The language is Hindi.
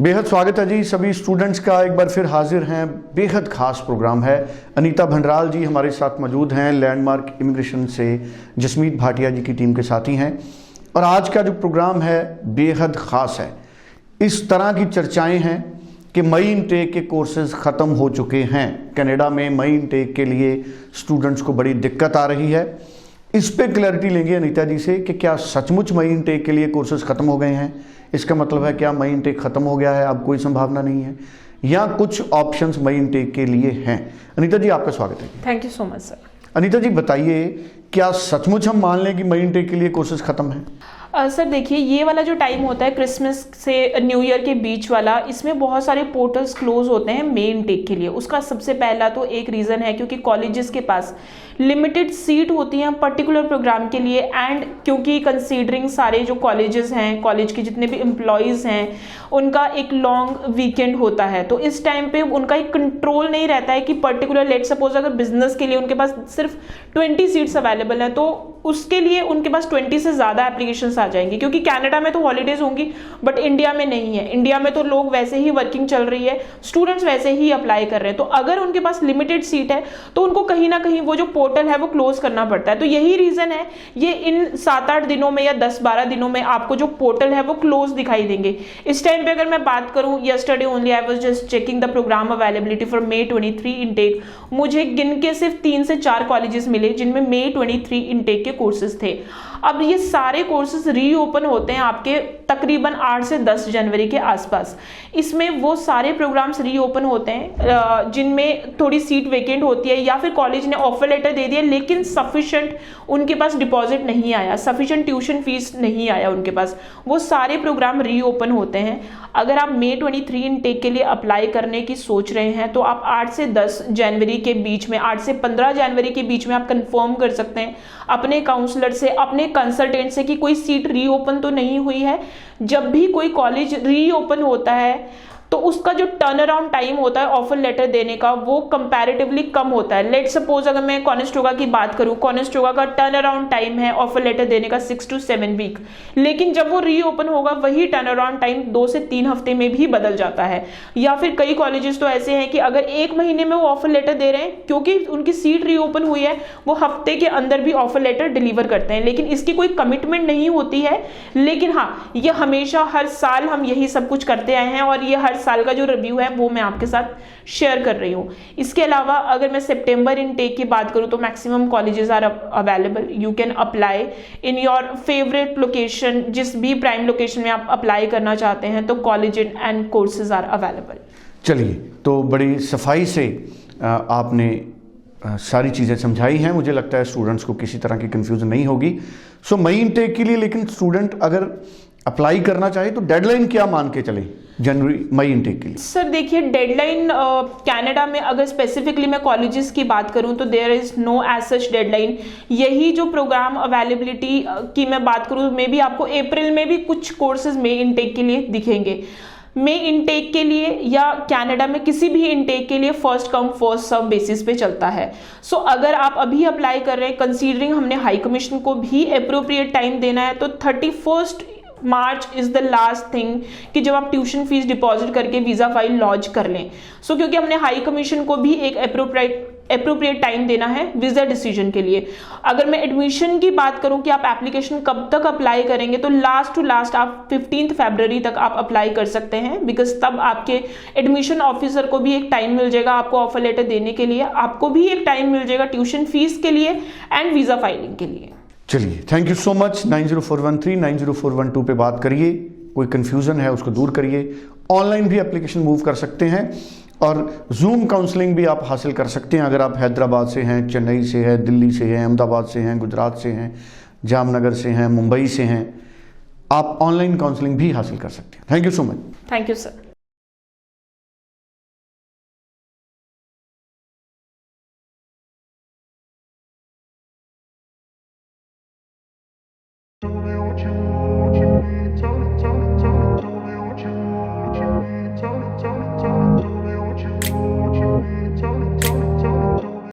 बेहद स्वागत है जी सभी स्टूडेंट्स का। एक बार फिर हाजिर हैं, बेहद खास प्रोग्राम है। अनीता भंडराल जी हमारे साथ मौजूद हैं, लैंडमार्क इमिग्रेशन से जसमीत भाटिया जी की टीम के साथी हैं। और आज का जो प्रोग्राम है बेहद ख़ास है। इस तरह की चर्चाएं हैं कि मई इनटेक के कोर्सेज ख़त्म हो चुके हैं। कनाडा में मई इनटेक के लिए स्टूडेंट्स को बड़ी दिक्कत आ रही है। इस पे क्लैरिटी लेंगे अनीता जी से कि क्या सचमुच मई इनटेक के लिए कोर्सेज ख़त्म हो गए हैं। इसका मतलब है क्या मई इनटेक ख़त्म हो गया है, अब कोई संभावना नहीं है, या कुछ ऑप्शंस मई इनटेक के लिए हैं। अनीता जी आपका स्वागत है। Thank you so much sir. Anita ji बताइए, क्या सचमुच हम मान लें कि मई इनटेक के लिए कोर्सेज ख़त्म हैं? सर देखिए, ये वाला जो टाइम होता है क्रिसमस से न्यू ईयर के बीच वाला, इसमें बहुत सारे पोर्टल्स क्लोज होते हैं मेन इनटेक के लिए। उसका सबसे पहला तो एक रीज़न है क्योंकि कॉलेजेस के पास लिमिटेड सीट होती हैं पर्टिकुलर प्रोग्राम के लिए, एंड क्योंकि कंसीडरिंग सारे जो कॉलेजेस हैं, कॉलेज के जितने भी एम्प्लॉयज़ हैं, उनका एक लॉन्ग वीकेंड होता है, तो इस टाइम पे उनका एक कंट्रोल नहीं रहता है कि पर्टिकुलर लेट सपोज अगर बिजनेस के लिए उनके पास सिर्फ 20 सीट्स अवेलेबल हैं, तो उसके लिए उनके पास 20 से ज़्यादा एप्लीकेशंस आ जाएंगी। क्योंकि कनाडा में तो हॉलीडेज होंगी बट इंडिया में नहीं है। इंडिया में तो लोग वैसे ही वर्किंग चल रही है, स्टूडेंट्स वैसे ही अप्लाई कर रहे हैं, तो अगर उनके पास लिमिटेड सीट है तो उनको कहीं ना कहीं वो जो पोर्टल है वो क्लोज करना पड़ता है। तो यही रीजन है, ये इन 7-8 दिनों में या 10-12 दिनों में आपको जो पोर्टल है वो क्लोज दिखाई देंगे। इस टाइम पे अगर मैं बात करूं, yesterday only I was just checking the programme availability for May 23 intake. मुझे गिन के सिर्फ 3 से 4 कॉलेजेस मिले जिनमें May 23 इनटेक के कोर्सेज थे। अब ये सारे कोर्सेज रीओपन होते हैं आपके तकरीबन 8 से 10 जनवरी के आसपास। इसमें वो सारे प्रोग्राम्स रीओपन होते हैं जिनमें थोड़ी सीट वेकेंट होती है, या फिर कॉलेज ने ऑफर लेटर दे दिया लेकिन सफिशिएंट उनके पास डिपॉजिट नहीं आया, सफिशिएंट ट्यूशन फीस नहीं आया उनके पास। वो सारे प्रोग्राम रीओपन होते हैं। अगर आप May 23 इनटेक के लिए अप्लाई करने की सोच रहे हैं तो आप 8 से 10 जनवरी के बीच में, 8 से 15 जनवरी के बीच में आप कंफर्म कर सकते हैं अपने काउंसलर से, अपने कंसल्टेंट से कि कोई सीट रीओपन तो नहीं हुई है। जब भी कोई कॉलेज रीओपन होता है तो उसका जो टर्न अराउंड टाइम होता है ऑफर लेटर देने का वो कंपैरेटिवली कम होता है। लेट सपोज अगर मैं कॉनेस्टोगा की बात करूं, कॉनेस्टोगा का टर्न अराउंड टाइम है ऑफर लेटर देने का 6 to 7 वीक, लेकिन जब वो रीओपन होगा वही टर्न अराउंड टाइम 2 से 3 हफ्ते में भी बदल जाता है। या फिर कई कॉलेजेस तो ऐसे हैं कि अगर 1 महीने में वो ऑफर लेटर दे रहे हैं, क्योंकि उनकी सीट रीओपन हुई है, वो हफ्ते के अंदर भी ऑफर लेटर डिलीवर करते हैं, लेकिन इसकी कोई कमिटमेंट नहीं होती है। लेकिन हाँ, ये हमेशा हर साल हम यही सब कुछ करते आए हैं और ये हर साल का जो रिव्यू है वो मैं आपके साथ शेयर कर रही हूँ। इसके अलावा अगर मैं सितंबर इनटेक की बात करूँ तो maximum colleges are available. You can apply in your favourite location, जिस भी प्राइम लोकेशन में आप अप्लाई करना चाहते हैं, तो college and courses are available. चलिए, तो बड़ी सफाई से आपने सारी चीज़ें समझाई हैं। मुझे लगता है स्टूडेंट्स को किसी तरह की कंफ्यूजन नहीं होगी। सो मई इनटेक के लिए लेकिन स्टूडेंट अगर अप्लाई करना चाहे तो डेडलाइन क्या मान के चले जनवरी मई इनटेक के लिए? सर देखिए, डेडलाइन कनाडा में अगर स्पेसिफिकली मैं कॉलेजेस की बात करूं तो there is no age such deadline. यही जो प्रोग्राम अवेलेबिलिटी की मैं बात करूं, मे भी आपको अप्रैल में भी कुछ कोर्सेज मई इनटेक के लिए दिखेंगे। मई इनटेक के लिए या कनाडा में किसी भी इनटेक के लिए first come first serve basis पे चलता है। सो अगर आप अभी अप्लाई कर रहे हैं, कंसीडरिंग हमने हाई कमीशन को भी अप्रोप्रिएट टाइम देना है, तो 31 मार्च इज द लास्ट थिंग कि जब आप ट्यूशन फीस डिपॉजिट करके वीजा फाइल लॉन्च कर लें। सो क्योंकि हमने हाई कमीशन को भी एक अप्रोप्रिएट टाइम देना है वीजा डिसीजन के लिए। अगर मैं एडमिशन की बात करूं कि आप एप्लीकेशन कब तक अप्लाई करेंगे, तो लास्ट टू लास्ट आप 15 फरवरी तक आप अप्लाई कर सकते हैं, बिकॉज तब आपके एडमिशन ऑफिसर को भी एक टाइम मिल जाएगा आपको ऑफर लेटर देने के लिए, आपको भी एक टाइम मिल जाएगा ट्यूशन फीस के लिए एंड वीजा फाइलिंग के लिए। चलिए, थैंक यू सो मच। 90413 90412 पे बात करिए, कोई कंफ्यूजन है उसको दूर करिए। ऑनलाइन भी एप्लीकेशन मूव कर सकते हैं और जूम काउंसलिंग भी आप हासिल कर सकते हैं। अगर आप हैदराबाद से हैं, चेन्नई से हैं, दिल्ली से हैं, अहमदाबाद से हैं, गुजरात से हैं, जामनगर से हैं, मुंबई से हैं, आप ऑनलाइन काउंसलिंग भी हासिल कर सकते हैं। Thank you so much. Thank you sir.